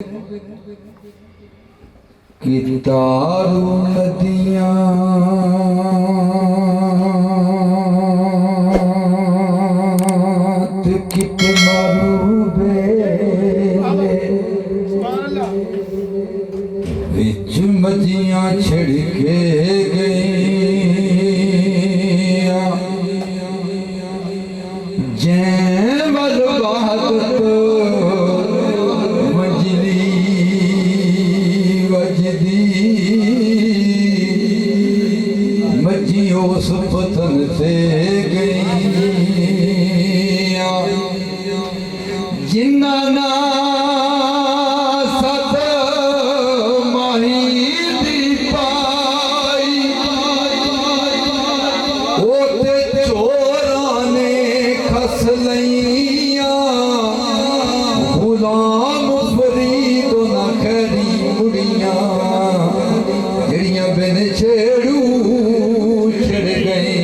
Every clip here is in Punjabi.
कि तारू नदियाँ कित मारू बेले विच मजियाँ छिड़ के गई जैं वल बहादुर मजली वजदी मजी उस पतन से गई जिन्ना ना सत माही दी पाई ओते चोरां ने खस लईया गुलाम फरीद ना खरी मुड़ियां जड़ियां बिन छेड़ू छिड़ गई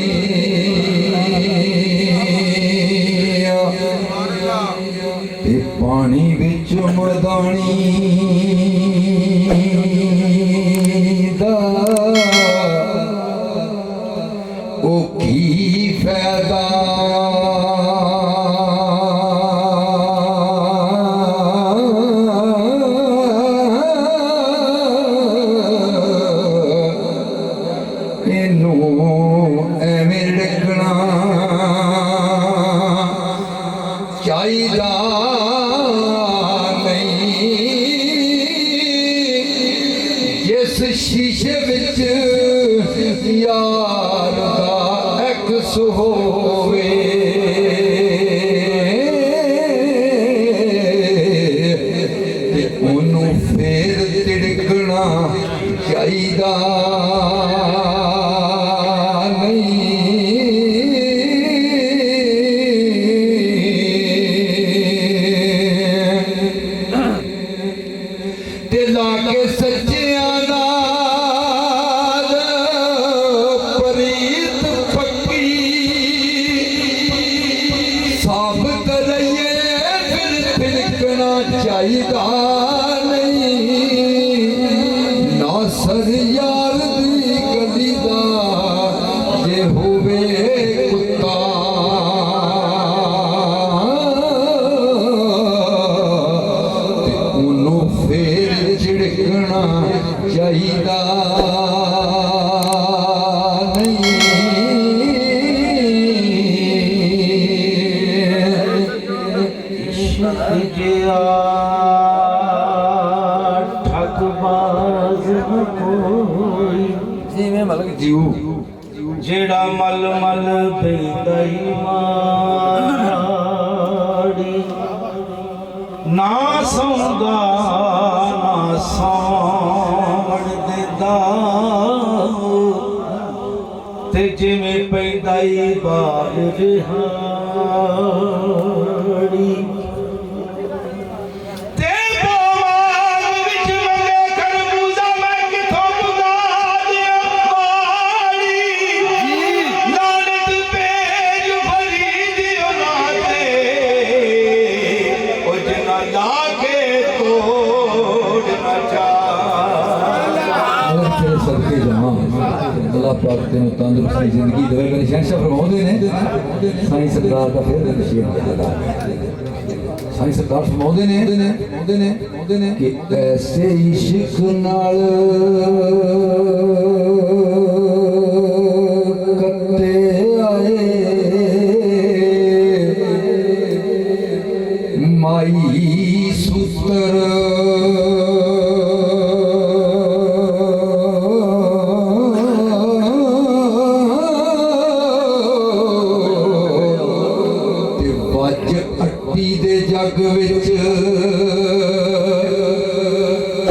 पानी बिच मदानी दा ओ की फायदा इनू एवें रखना चाहिदा जिस शीशे विच यार दा एक्स होवे ते ओनू फेर तिड़कना चाहिदा लाके सच्चियां नाल परीत पक्की साबित रहिए फिर तिलकना चाहिदा नहीं नासर यार दी गली दा जे होवे कुत्ता ते ओनू फेर छिड़कना चाहिदा नहीं जिया ठगबाज कोई जिवें मतलब जीव जेड़ा मल मल पैंदा माड़ी ना सौंदा ना सौण देदा ते जिवें पैंदा बाल रिहाड़ी अल्लाह पाक तेन तंदुरुस्ती जिंदगी दे मेरे शहंशाह फरमाते ने साईं सरदार का फिर शेर साईं सरदार फरमाते ने कि ऐसे इश्क नाल कत्ते आए माई सूत्र जग विच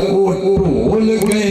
ओ ढोल गए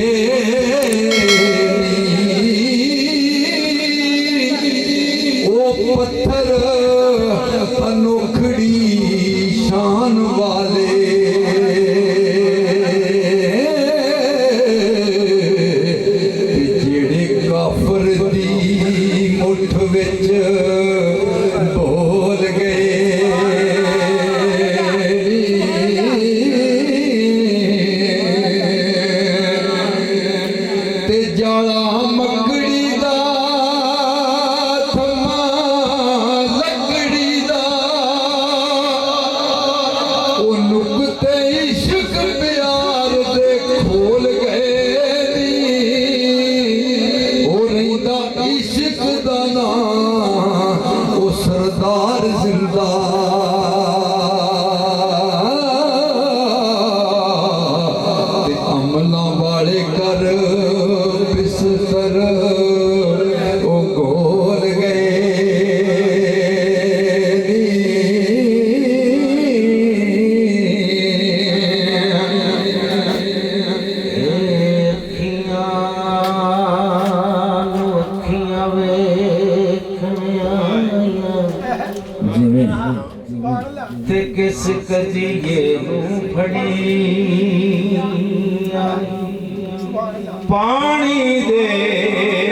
ਪਾਣੀ ਦੇ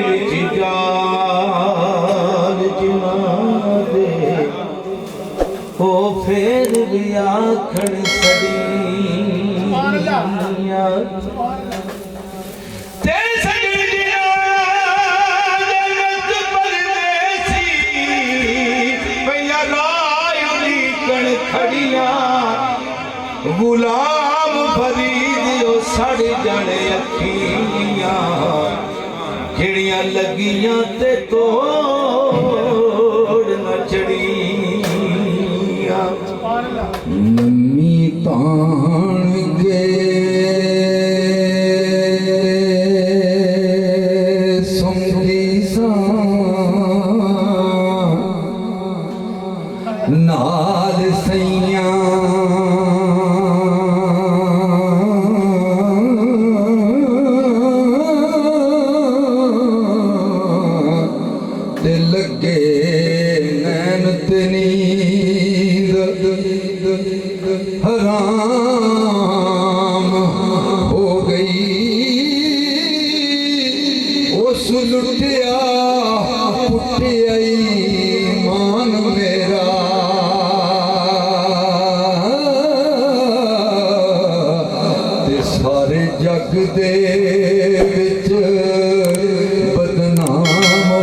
ਵਿੱਚ ਜਾਲ ਜਿਨਾ ਦੇ ਉਹ ਫੇਰ ਵੀ ਆਖਣ ਸੜੀਆਂ ਤੇ ਸਜਣੀਆਂ ਜਨਤ ਪਰਦੇਸੀ ਪਈਆਂ ਰਾਹ ਉਲੀਕਣ ਖੜੀਆਂ ਗੁਲਾਮ ਫਰੀਦ ਉਹ ਸੜ ਜਣ ਅੱਖੀਆਂ ਜਿਹੜੀਆਂ ਲੱਗੀਆਂ ਤੇ ਤੋੜ ਨਾ ਚੜੀਆਂ ਨੰਮੀ ਤਾਣ ਕੇ ਸੁੰਦੀ ਸਾਂ ਨਾਲ ਸਈਆਂ ਤੇ ਲੱਗੇ ਨੈਣ ਤੇ ਨੀਂਦ ਹਰਾਮ ਹੋ ਗਈ ਉਸ ਲੁੱਟਿਆ ਪੁੱਟਿਆ ਈਮਾਨ ਮੇਰਾ ਤੇ ਸਾਰੇ ਜੱਗ ਦੇ ਵਿੱਚ ਬਦਨਾਮ ਹੋ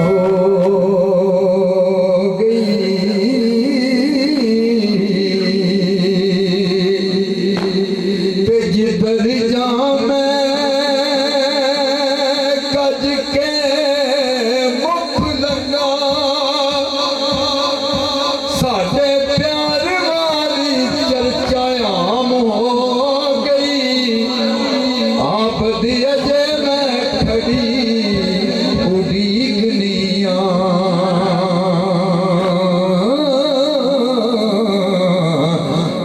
ਜਿੱਧਰ ਜਾਵੇਂ ਕੱਜ ਕੇ ਮੁਖ ਲੰਗਾ ਸਾਡੇ ਪਿਆਰ ਵਾਲੀ ਚਰਚਾ ਆਮ ਹੋ ਗਈ ਆਪ ਦੀ ਅਜੇ ਮੈਂ ਖੜੀ ਉਡੀਕਨੀਆਂ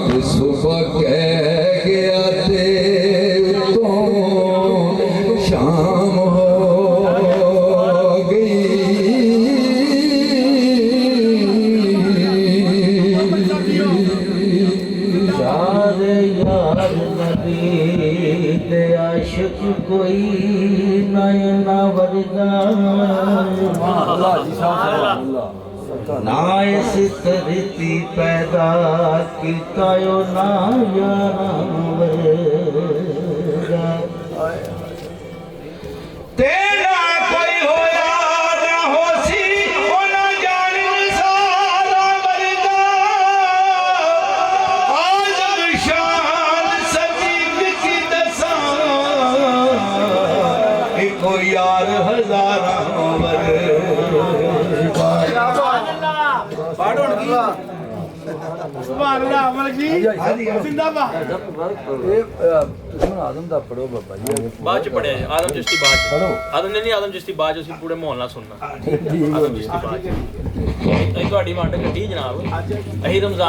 ਤੇ ਸੁਬਹ ਕਹਿ ਗਿਆ ਤੇ ਉਤੋਂ ਸ਼ਾਮ ਹੋ ਗਈ ਸਾਰੇ ਯਾਰ ਨਬੀ ਦੇ ਆਸ਼ਿਕ ਕੋਈ ਨਾ ਵਰਗਾ ਨਾ ਇਸ ਧਰਤੀ ਪੈਦਾ ਕੀਤਾ ਓ ਨਾ ਵਰਗਾ ਤੇਰਾ ਕੋਈ ਹੋਇਆ ਨਾ ਹੋਸੀ ਓ ਨਾ ਜਾਣ ਸਾਰਾ ਵਰਗਾ ਆਜ਼ਮ ਸ਼ਾਨ ਸਦੀਕ ਕੀ ਦਸਾਂ ਇੱਕੋ ਯਾਰ ਹਜ਼ਾਰਾਂ ਵਰਗਾ ਸੁਭਾਨ ਅੱਲਾਹ ਅਮਲ ਜੀ ਜ਼ਿੰਦਾਬਾਦ ਆਦਮ ਦਾ ਪੜੋ ਬਾਬਾ ਜੀ ਬਾਅਦ ਚ ਪੜਿਆ ਜੀ ਆਦਮ ਚਿਸ਼ਤੀ ਬਾਅਦ ਚ ਪੜੋ ਆਦਮ ਨੇ ਨਹੀਂ ਆਦਮ ਚਿਸ਼ਤੀ ਬਾਅਦ ਚ ਅਸੀਂ ਪੂਰੇ ਮਾਹੌਲ ਨਾਲ ਸੁਣਨਾ ਆਦਮ ਚਿਸ਼ਤੀ ਬਾਅਦ ਚ ਇਹ ਤੁਹਾਡੀ ਵੰਡ ਕੱਢੀ ਜਨਾਬ ਅਸੀਂ ਰਮਜ਼ਾਨ